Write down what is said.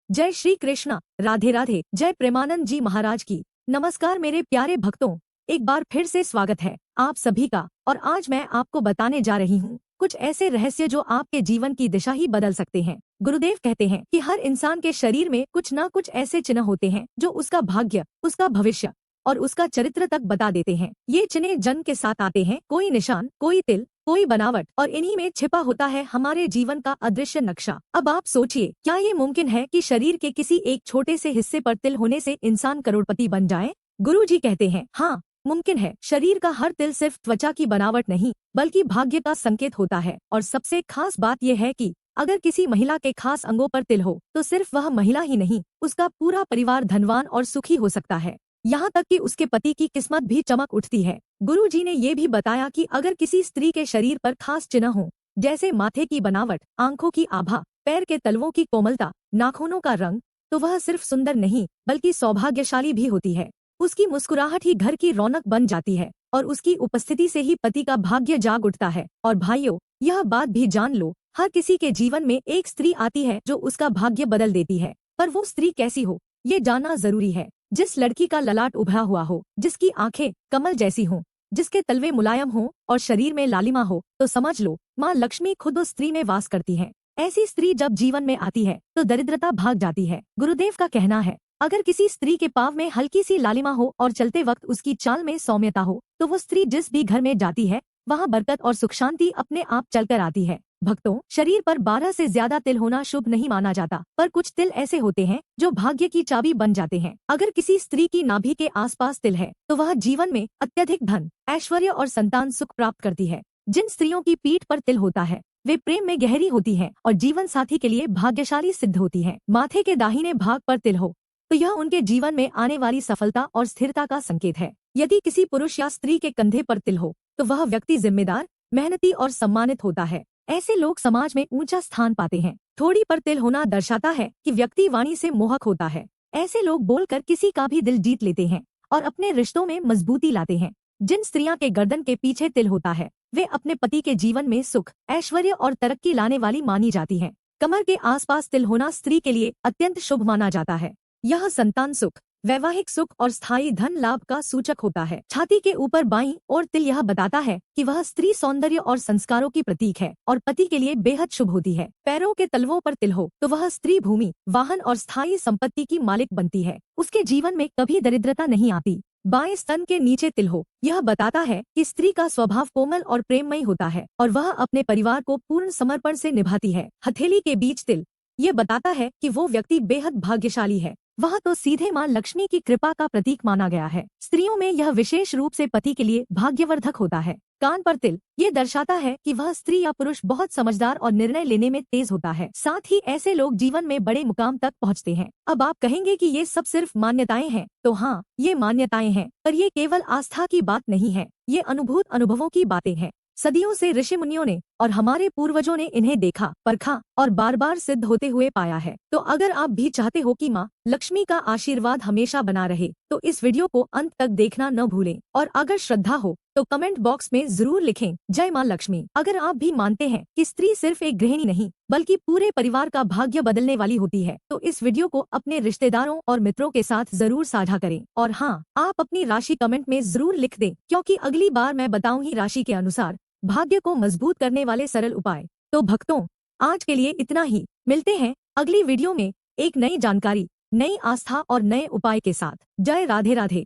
जय श्री कृष्णा, राधे राधे। जय प्रेमानंद जी महाराज की। नमस्कार मेरे प्यारे भक्तों, एक बार फिर से स्वागत है आप सभी का। और आज मैं आपको बताने जा रही हूँ कुछ ऐसे रहस्य जो आपके जीवन की दिशा ही बदल सकते हैं। गुरुदेव कहते हैं कि हर इंसान के शरीर में कुछ न कुछ ऐसे चिन्ह होते हैं जो उसका भाग्य, उसका भविष्य और उसका चरित्र तक बता देते हैं। ये चिन्ह जन्म के साथ आते हैं, कोई निशान, कोई तिल, कोई बनावट, और इन्हीं में छिपा होता है हमारे जीवन का अदृश्य नक्शा। अब आप सोचिए, क्या ये मुमकिन है कि शरीर के किसी एक छोटे से हिस्से पर तिल होने से इंसान करोड़पति बन जाए? गुरुजी कहते हैं, हाँ मुमकिन है। शरीर का हर तिल सिर्फ त्वचा की बनावट नहीं बल्कि भाग्य का संकेत होता है। और सबसे खास बात यह है कि अगर किसी महिला के खास अंगों पर तिल हो तो सिर्फ वह महिला ही नहीं, उसका पूरा परिवार धनवान और सुखी हो सकता है। यहाँ तक कि उसके पति की किस्मत भी चमक उठती है। गुरुजी ने ये भी बताया कि अगर किसी स्त्री के शरीर पर खास चिन्ह हो, जैसे माथे की बनावट, आंखों की आभा, पैर के तलवों की कोमलता, नाखूनों का रंग, तो वह सिर्फ सुंदर नहीं बल्कि सौभाग्यशाली भी होती है। उसकी मुस्कुराहट ही घर की रौनक बन जाती है और उसकी उपस्थिति से ही पति का भाग्य जाग उठता है। और भाइयों, यह बात भी जान लो, हर किसी के जीवन में एक स्त्री आती है जो उसका भाग्य बदल देती है। पर वो स्त्री कैसी हो, ये जानना जरूरी है। जिस लड़की का ललाट उभरा हुआ हो, जिसकी आंखें कमल जैसी हों, जिसके तलवे मुलायम हों और शरीर में लालिमा हो, तो समझ लो माँ लक्ष्मी खुद उस स्त्री में वास करती है। ऐसी स्त्री जब जीवन में आती है तो दरिद्रता भाग जाती है। गुरुदेव का कहना है, अगर किसी स्त्री के पाँव में हल्की सी लालिमा हो और चलते वक्त उसकी चाल में सौम्यता हो, तो वो स्त्री जिस भी घर में जाती है वहाँ बरकत और सुख शांति अपने आप चलकर आती है। भक्तों, शरीर पर 12 से ज्यादा तिल होना शुभ नहीं माना जाता, पर कुछ तिल ऐसे होते हैं जो भाग्य की चाबी बन जाते हैं। अगर किसी स्त्री की नाभि के आसपास तिल है तो वह जीवन में अत्यधिक धन, ऐश्वर्य और संतान सुख प्राप्त करती है। जिन स्त्रियों की पीठ पर तिल होता है वे प्रेम में गहरी होती हैं और जीवन साथी के लिए भाग्यशाली सिद्ध होती हैं। माथे के दाहिने भाग पर तिल हो तो यह उनके जीवन में आने वाली सफलता और स्थिरता का संकेत है। यदि किसी पुरुष या स्त्री के कंधे पर तिल हो तो वह व्यक्ति जिम्मेदार, मेहनती और सम्मानित होता है। ऐसे लोग समाज में ऊंचा स्थान पाते हैं। थोड़ी पर तिल होना दर्शाता है कि व्यक्ति वाणी से मोहक होता है। ऐसे लोग बोलकर किसी का भी दिल जीत लेते हैं और अपने रिश्तों में मजबूती लाते हैं। जिन स्त्रियां के गर्दन के पीछे तिल होता है वे अपने पति के जीवन में सुख, ऐश्वर्य और तरक्की लाने वाली मानी जाती हैं। कमर के आसपास तिल होना स्त्री के लिए अत्यंत शुभ माना जाता है। यह संतान सुख, वैवाहिक सुख और स्थायी धन लाभ का सूचक होता है। छाती के ऊपर बाईं ओर तिल यह बताता है कि वह स्त्री सौंदर्य और संस्कारों की प्रतीक है और पति के लिए बेहद शुभ होती है। पैरों के तलवों पर तिल हो तो वह स्त्री भूमि, वाहन और स्थायी संपत्ति की मालिक बनती है। उसके जीवन में कभी दरिद्रता नहीं आती। बाएं स्तन के नीचे तिल हो यह बताता है कि स्त्री का स्वभाव कोमल और प्रेममयी होता है और वह अपने परिवार को पूर्ण समर्पण से निभाती है। हथेली के बीच तिल ये बताता है कि वो व्यक्ति बेहद भाग्यशाली है। वह तो सीधे माँ लक्ष्मी की कृपा का प्रतीक माना गया है। स्त्रियों में यह विशेष रूप से पति के लिए भाग्यवर्धक होता है। कान पर तिल ये दर्शाता है कि वह स्त्री या पुरुष बहुत समझदार और निर्णय लेने में तेज होता है। साथ ही ऐसे लोग जीवन में बड़े मुकाम तक पहुँचते हैं। अब आप कहेंगे कि ये सब सिर्फ मान्यताएं हैं, तो हाँ, ये मान्यताएं हैं, पर ये केवल आस्था की बात नहीं है। ये अनुभूत अनुभवों की बातें हैं। सदियों से ऋषि मुनियों ने और हमारे पूर्वजों ने इन्हें देखा, परखा और बार बार सिद्ध होते हुए पाया है। तो अगर आप भी चाहते हो कि माँ लक्ष्मी का आशीर्वाद हमेशा बना रहे तो इस वीडियो को अंत तक देखना न भूलें। और अगर श्रद्धा हो तो कमेंट बॉक्स में जरूर लिखें, जय माँ लक्ष्मी। अगर आप भी मानते हैं कि स्त्री सिर्फ एक गृहिणी नहीं बल्कि पूरे परिवार का भाग्य बदलने वाली होती है तो इस वीडियो को अपने रिश्तेदारों और मित्रों के साथ जरूर साझा करें। और हाँ, आप अपनी राशि कमेंट में जरूर लिख दें, क्योंकि अगली बार मैं बताऊंगी राशि के अनुसार भाग्य को मजबूत करने वाले सरल उपाय। तो भक्तों, आज के लिए इतना ही। मिलते हैं अगली वीडियो में एक नई जानकारी, नई आस्था और नए उपाय के साथ। जय राधे राधे।